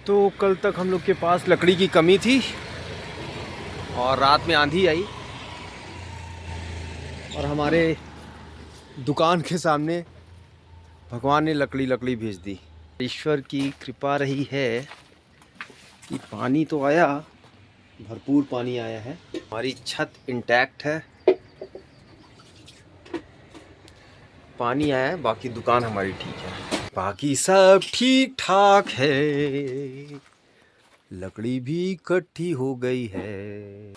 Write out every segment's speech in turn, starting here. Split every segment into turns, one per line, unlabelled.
तो कल तक हम लोग के पास लकड़ी की कमी थी और रात में आंधी आई और हमारे दुकान के सामने भगवान ने लकड़ी भेज दी। ईश्वर की कृपा रही है कि पानी तो आया, भरपूर पानी आया है। हमारी छत इंटैक्ट है, पानी आया है, बाकी दुकान हमारी ठीक है, बाकी सब ठीक ठाक है। लकड़ी भी इकट्ठी हो गई है।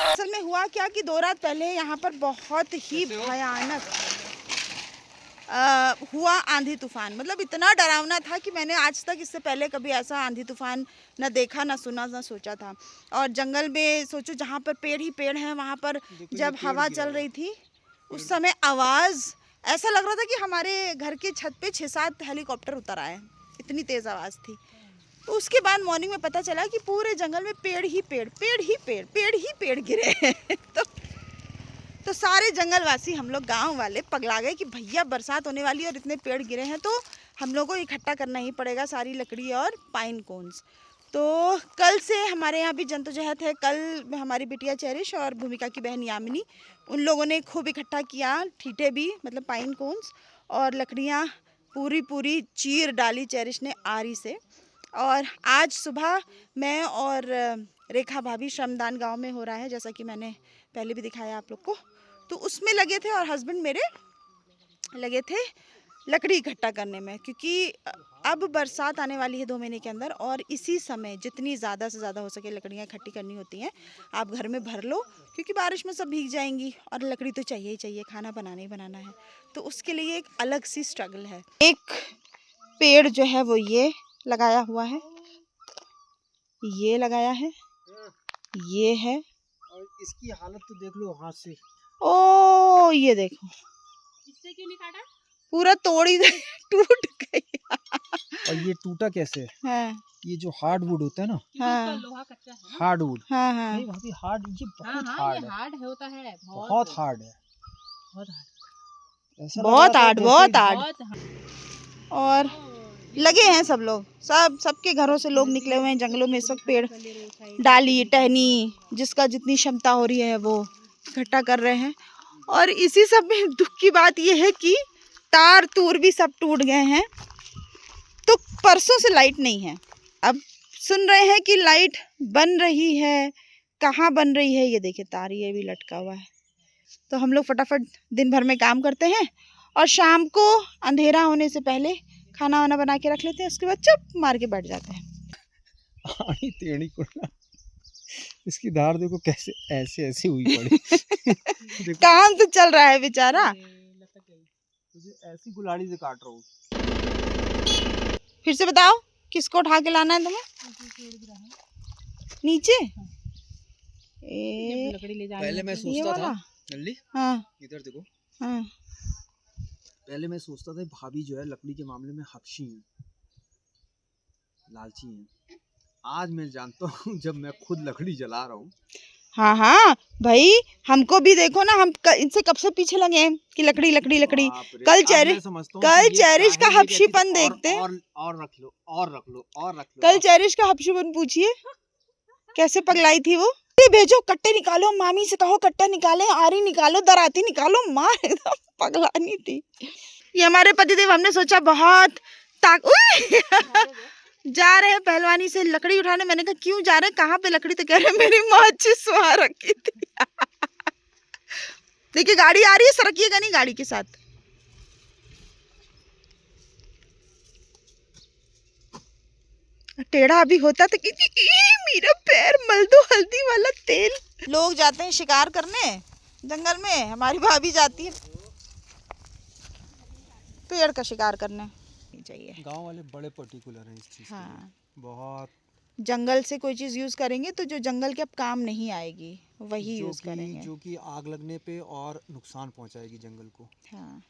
असल में हुआ क्या कि 2 रात पहले यहाँ पर बहुत ही भयानक हुआ आंधी तूफान। मतलब इतना डरावना था कि मैंने आज तक इससे पहले कभी ऐसा आंधी तूफान न देखा, न सुना, न सोचा था। और जंगल में सोचो जहाँ पर पेड़ ही पेड़ हैं, वहाँ पर जब हवा चल रही थी उस समय आवाज़ ऐसा लग रहा था कि हमारे घर की छत पे 6-7 हेलीकॉप्टर उतर आए, इतनी तेज़ आवाज़ थी। तो उसके बाद मॉर्निंग में पता चला कि पूरे जंगल में पेड़ ही पेड़ गिरे हैं। तो सारे जंगलवासी, हम लोग गांव वाले पगला गए कि भैया बरसात होने वाली है और इतने पेड़ गिरे हैं, तो हम लोगों को इकट्ठा करना ही पड़ेगा सारी लकड़ी और पाइन कोन्स। तो कल से हमारे यहाँ भी जंतुजहत है। कल हमारी बिटिया चेरिश और भूमिका की बहन यामिनी, उन लोगों ने खूब इकट्ठा किया, ठीठे भी मतलब पाइन कोन्स और लकड़ियाँ पूरी चीर डाली चेरिश ने आरी से। और आज सुबह मैं और रेखा भाभी श्रमदान गांव में हो रहा है, जैसा कि मैंने पहले भी दिखाया आप लोग को, तो उसमें लगे थे और हस्बैंड मेरे लगे थे लकड़ी इकट्ठा करने में, क्योंकि अब बरसात आने वाली है 2 महीने के अंदर और इसी समय जितनी ज़्यादा से ज़्यादा हो सके लकड़ियाँ इकट्ठी करनी होती हैं। आप घर में भर लो क्योंकि बारिश में सब भीग जाएंगी और लकड़ी तो चाहिए ही चाहिए, खाना बनाना ही बनाना है। तो उसके लिए एक अलग सी स्ट्रगल है। एक पेड़ जो है वो ये लगाया हुआ है, ये लगाया है, ये है,
और इसकी हालत तो देख लो हाथ से।
ओ ये देखो,
इससे क्यों नहीं काटा?
पूरा तोड़ी टूट गई।
और ये टूटा कैसे?
हाँ,
ये जो हार्ड वुड होता है ना,
हाँ,
लोहा कच्चा है ना?
हार्ड वुड,
हाँ, हाँ,
नहीं भाभी हार्ड, ये बहुत
हाँ,
हार्ड
ये
है,
हार्ड होता है,
बहुत हार्ड है,
बहुत हार्ड,
ऐसा लग
बहुत
रहा था
हार्ड,
जैसे
बहुत हार्ड।
बहुत हार्ड।
और लगे हैं सब लोग, सबके घरों से लोग निकले हुए हैं जंगलों में, सब पेड़ डाली टहनी जिसका जितनी क्षमता हो रही है वो इकट्ठा कर रहे हैं। और इसी सब में दुख की बात ये है कि तार तूर भी सब टूट गए हैं। तो परसों से लाइट नहीं है। अब सुन रहे हैं कि लाइट बन रही है, कहाँ बन रही है ये देखिए, तार ये भी लटका हुआ है। तो हम लोग फटाफट दिन भर में काम करते हैं और शाम को अंधेरा होने से पहले खाना वाना बना के रख लेते हैं, उसके बाद चुप मार के बैठ जाते हैं।
आनी टेढ़ी कुर्रा, इसकी धार देखो कैसे ऐसे ऐसे हुई पड़ी।
काम तो चल रहा है बेचारा।
तुझे ऐसी कुल्हाड़ी से काट रहा हूँ।
फिर से बताओ किसको उठा के लाना है तुम्हें नीचे?
लकड़ी ले जाने
पहले मैं
ये
सोचता
वाला?
था नल्ली,
हाँ,
इधर देखो,
हाँ,
पहले मैं सोचता था भाभी जो है लकड़ी के मामले में हबशी हैं, लालची हैं। आज मैं जानता हूँ जब मैं खुद लकड़ी जला रहा हूँ।
हाँ, हाँ भाई, हमको भी देखो ना, हम इनसे कब से पीछे लगे हैं कि लकड़ी लकड़ी लकड़ी। कल चेरिश का हबशीपन देखते,
और रख लो और रख लो और रख लो।
कल चेरिश का हबशीपन पूछिए कैसे पगलाई थी वो। भेजो कट्टे निकालो, मामी से कहो कट्टा निकाले, आरी निकालो, दराती निकालो, माँ एकदम पगलानी थी। ये हमारे पतिदेव, हमने सोचा बहुत जा रहे हैं पहलवानी से लकड़ी उठाने। मैंने कहा क्यों जा रहे हैं, कहाँ पे लकड़ी? तो कह रहे मेरी माचिस वहां रखी थी। देखिए गाड़ी आ रही है, सरकिएगा नहीं गाड़ी के साथ। टेढ़ा अभी होता तो मेरा पैर मल दो हल्दी वाला तेल। लोग जाते हैं शिकार करने जंगल में, हमारी भाभी जाती है पेड़ का शिकार करने। चाहिए
गांव वाले बड़े पर्टिकुलर हैं इस चीज के लिए, बहुत।
जंगल से कोई चीज़ यूज़ करेंगे तो जो जंगल के अब काम नहीं आएगी वही यूज़ करेंगे,
जो कि आग लगने पे और नुकसान पहुंचाएगी जंगल को।
हाँ,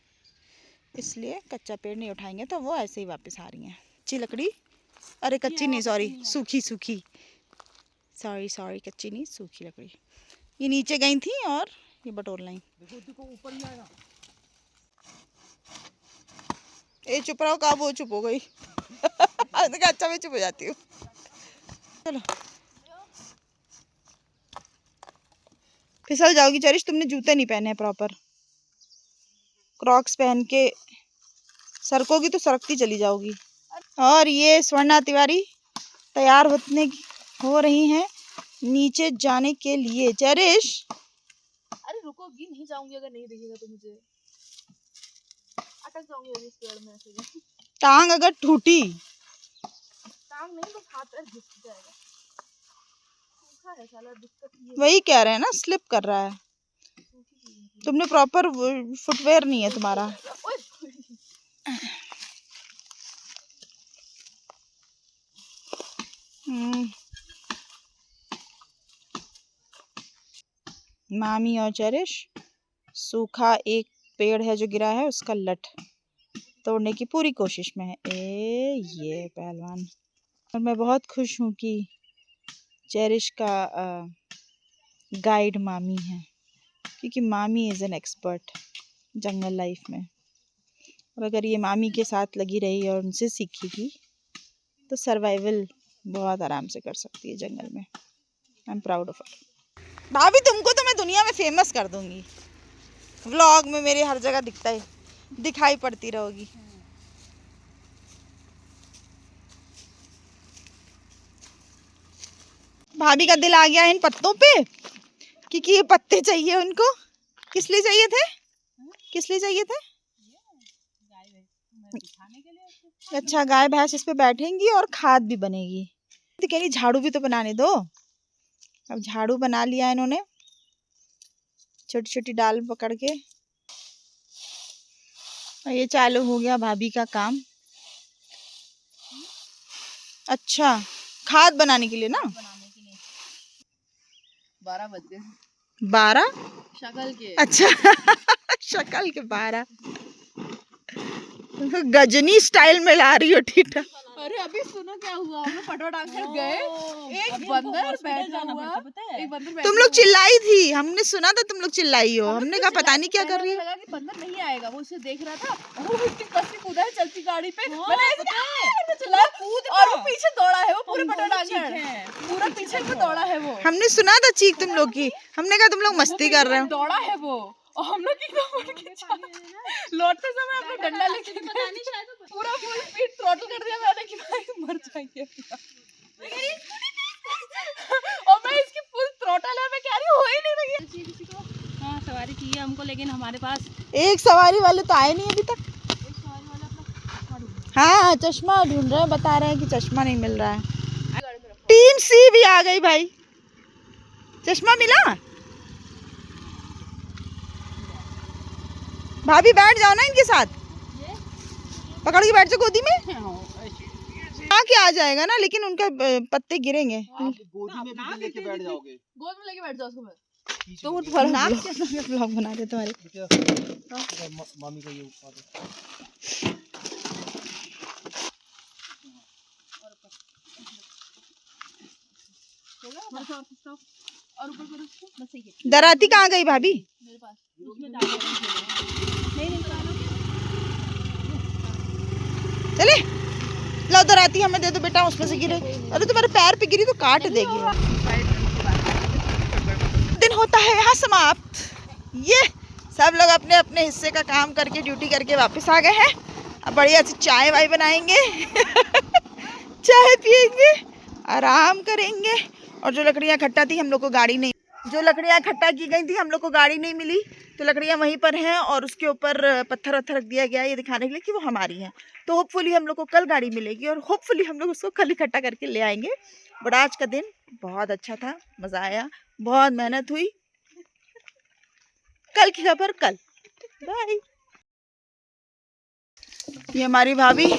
इसलिए कच्चा पेड़ नहीं उठाएंगे। तो वो ऐसे ही वापस आ रही हैं। कच्ची लकड़ी, अरे कच्ची नहीं, सॉरी सूखी, सॉरी कच्ची नहीं सूखी लकड़ी ये नीचे गई थी और ये बटोर लाइन।
देखो देखो ऊपर ही आएगा।
ए चुप रहो, कहा वो चुप हो गई। मैंने कहा अच्छा मैं चुप हो जाती हूँ। चलो फिसल जाओगी चरिश, तुमने जूते नहीं पहने प्रॉपर। क्रॉक्स पहन के सरकोगी तो सरकती चली जाओगी। और ये स्वर्णा तिवारी तैयार हो रही हैं नीचे जाने के लिए। चरिश
अरे रुकोगी, नहीं जाऊंगी अगर नहीं दिखेगा तो मुझे। अटक जाऊंगी अभी इस पेड़ में ऐसे ही।
टांग अगर टूटी,
टांग नहीं बस हाथ पैर घिस जाएगा। सूखा है साला, दिक्कत ये
वही कह रहे हैं ना, स्लिप कर रहा है। तुमने प्रॉपर फुटवेयर नहीं है तुम्हारा।
ओए
मामी और चरिश सूखा एक पेड़ है जो गिरा है, उसका लठ तोड़ने की पूरी कोशिश में है। ये पहलवान। और मैं बहुत खुश हूँ कि चरिश का गाइड मामी है, क्योंकि मामी is an expert jungle life में। और अगर ये मामी के साथ लगी रही और उनसे सीखेगी तो सर्वाइवल बहुत आराम से कर सकती है जंगल में। I am proud of her. भाभी तुमको तो मैं दुनिया में फेमस कर दूंगी, व्लॉग में मेरे हर जगह दिखाई पड़ती रहोगी। भाभी का दिल आ गया है इन पत्तों पे, क्योंकि ये पत्ते चाहिए उनको। किस लिए चाहिए थे? किस लिए चाहिए थे? अच्छा, गाय भैंस इस पे बैठेंगी और खाद भी बनेगी। तो कह रही झाड़ू भी तो बनाने दो। अब झाड़ू बना लिया इन्होंने, छोटी छोटी डाल पकड़ के। और ये चालू हो गया भाभी का काम। अच्छा, खाद बनाने के लिए ना।
12 बज गए।
12
शक्ल के।
अच्छा शक्ल के 12। गजनी स्टाइल में ला रही हो ठीठा।
अरे अभी सुनो क्या हुआ, हम लोग पटवा डांग कर गए, एक बंदर बैठा हुआ, एक बंदर
तुम लोग चिल्लाई थी, हमने सुना था तुम लोग चिल्लाई हो। हमने कहा पता नहीं क्या कर रही है।
लगा कि बंदर नहीं आएगा, वो उसे देख रहा था। वो इतनी कसी कूदा है चलती गाड़ी पे, मैंने ऐसे चिल्लाया कूद, और वो पीछे दौड़ा है, वो पूरे पटवा डांग पूरा पीछे को दौड़ा है वो।
हमने सुना था चीख तुम लोग की, हमने कहा तुम लोग मस्ती कर रहे हो।
दौड़ा है वो, और हम लोग लौटते समय अपना डंडा लेके पूरा फुल स्पीड थ्रॉटल कर दिया मैंने कि भाई मर जाएंगे। और मैं इसकी फुल थ्रॉटल है, मैं कह रही हूं हो ही नहीं रही है। किसी को हां सवारी चाहिए हमको, लेकिन हमारे पास
एक सवारी वाले तो आए नहीं अभी तक।
एक सवारी वाला अपना
हाँ चश्मा ढूंढ रहे हैं, बता रहे हैं कि चश्मा नहीं मिल रहा है। टीम सी भी आ गई भाई, चश्मा मिला? भाभी बैठ जाओ ना इनके साथ, पकड़ के बैठ जाओ गोदी में। आके आ जाएगा ना, लेकिन उनका पत्ते गिरेंगे।
गोदी में भी लेके बैठ जाओगे।
गोद में लेके बैठ जाओ उसको। मैं
तुम व्लॉग बना रहे तुम्हारे।
मामी का ये उठा दो।
और ऊपर करो उसको, बस सही है।
दराती कहाँ गई भाभी?
मेरे पास उसमें डाल नहीं
चले लो दराती हमें दे दो बेटा, उसमें से गिरे। अरे तुम्हारे पैर पे गिरी तो काट देगी। दिन होता है यहाँ समाप्त। ये सब लोग अपने अपने हिस्से का काम करके ड्यूटी करके वापस आ गए हैं। अब बढ़िया से चाय वाय बनाएंगे चाय पियेंगे, आराम करेंगे। और जो लकड़ियाँ इकट्ठा थी हम लोग को गाड़ी नहीं, जो लकड़ियाँ इकट्ठा की गई थी हम लोग को गाड़ी नहीं मिली, तो लकड़ियाँ वहीं पर हैं और उसके ऊपर पत्थर वत्थर रख दिया गया है, ये दिखाने के लिए कि वो हमारी हैं। तो होपफुली हम लोग को कल गाड़ी मिलेगी और होपफुली हम लोग उसको कल इकट्ठा करके ले आएंगे। बट आज का दिन बहुत अच्छा था, मज़ा आया, बहुत मेहनत हुई। कल की खबर कल। बाय। ये हमारी भाभी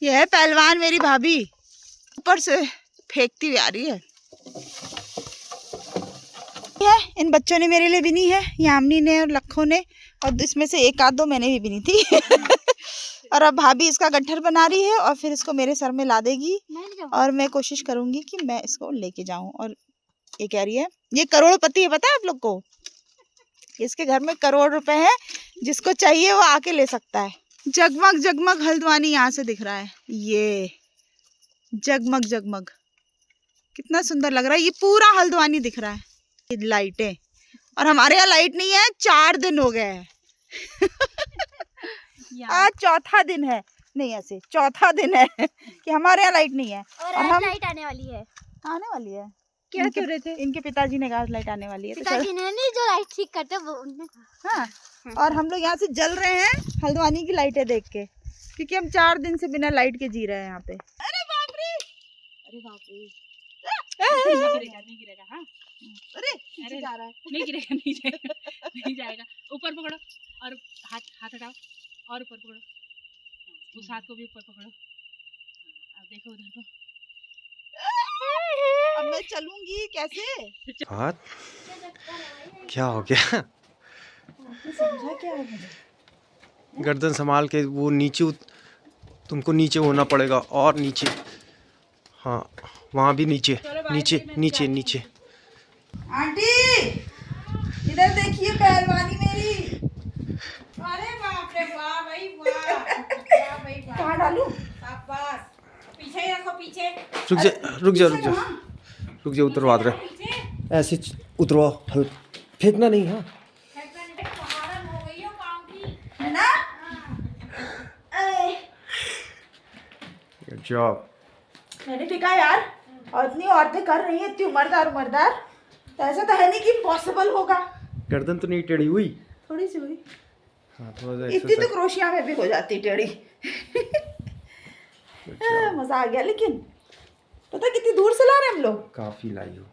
ये है पहलवान मेरी भाभी, ऊपर से फेंकती हुई आ रही है। इन बच्चों ने मेरे लिए बिनी है, यामिनी ने और लखों ने, और इसमें से एक आध दो मैंने भी बिनी थी और अब भाभी इसका गट्ठर बना रही है और फिर इसको मेरे सर में ला देगी और मैं कोशिश करूंगी कि मैं इसको लेके जाऊं। और ये कह रही है ये करोड़पति है, पता है आप लोग को, इसके घर में करोड़ रुपए है, जिसको चाहिए वो आके ले सकता है। जगमग जगमग हल्द्वानी यहाँ से दिख रहा है, ये जगमग जगमग कितना सुंदर लग रहा है। ये पूरा हल्द्वानी दिख रहा है, ये लाइटें। और हमारे यहाँ लाइट नहीं है, 4 दिन हो गए हैं। आज चौथा दिन है, नहीं ऐसे चौथा दिन है कि हमारे यहाँ लाइट नहीं है।
और
हम
लाइट आने वाली है।
आने वाली है,
क्या कर रहे थे?
इनके पिताजी ने कहा लाइट आने वाली है, तो
पिताजी ने नहीं, जो लाइट ठीक करते हैं वो उनने कहा।
हाँ। और हम लोग यहाँ से जल रहे हैं हल्द्वानी की लाइटें देख के, क्योंकि हम 4 दिन से बिना लाइट के जी रहे हैं यहाँ पे। अरे बाप रे, अरे बाप रे,
नहीं गिरेगा। हाँ
अरे जा रहा है,
नहीं गिरेगा, नहीं जाएगा, नहीं जाएगा। ऊपर पकड़ो और हाथ हटाओ और ऊपर पकड़ो, उस हाथ को भी ऊपर पकड़ो। अब देखो उधर को।
अब मैं चलूंगी कैसे?
हाथ क्या हो गया?
समझा क्या है मुझे?
गर्दन संभाल के, वो नीचे तुमको नीचे होना पड़ेगा और नीचे, हाँ वहाँ भी नीचे नीचे नीचे नीचे।
आंटी इधर देखिए पहलवानी मेरी। अरे बाप रे वाह भाई वाह, कहाँ डालूं?
पीछे ही रखो, पीछे।
रुक जा रुक जा रुक जा रुक जा, उतरवा दे, ऐसे उतरवा, फेंकना नहीं। हाँ
है ना?
Good job.
मैंने फेंका यार, और इतनी औरतें कर रही हैं, इतनी उमरदार, तो ऐसा तो है नहीं कि इम्पॉसिबल होगा।
गर्दन तो नहीं टेढ़ी हुई?
थोड़ी सी हुई,
हाँ थोड़ा सा
इतनी तो
एक्सरसाइज।
क्रोशिया में भी हो जाती टेढ़ी। मजा आ गया, लेकिन पता कितनी दूर से ला रहे हैं हम लोग।
काफी लाई हो।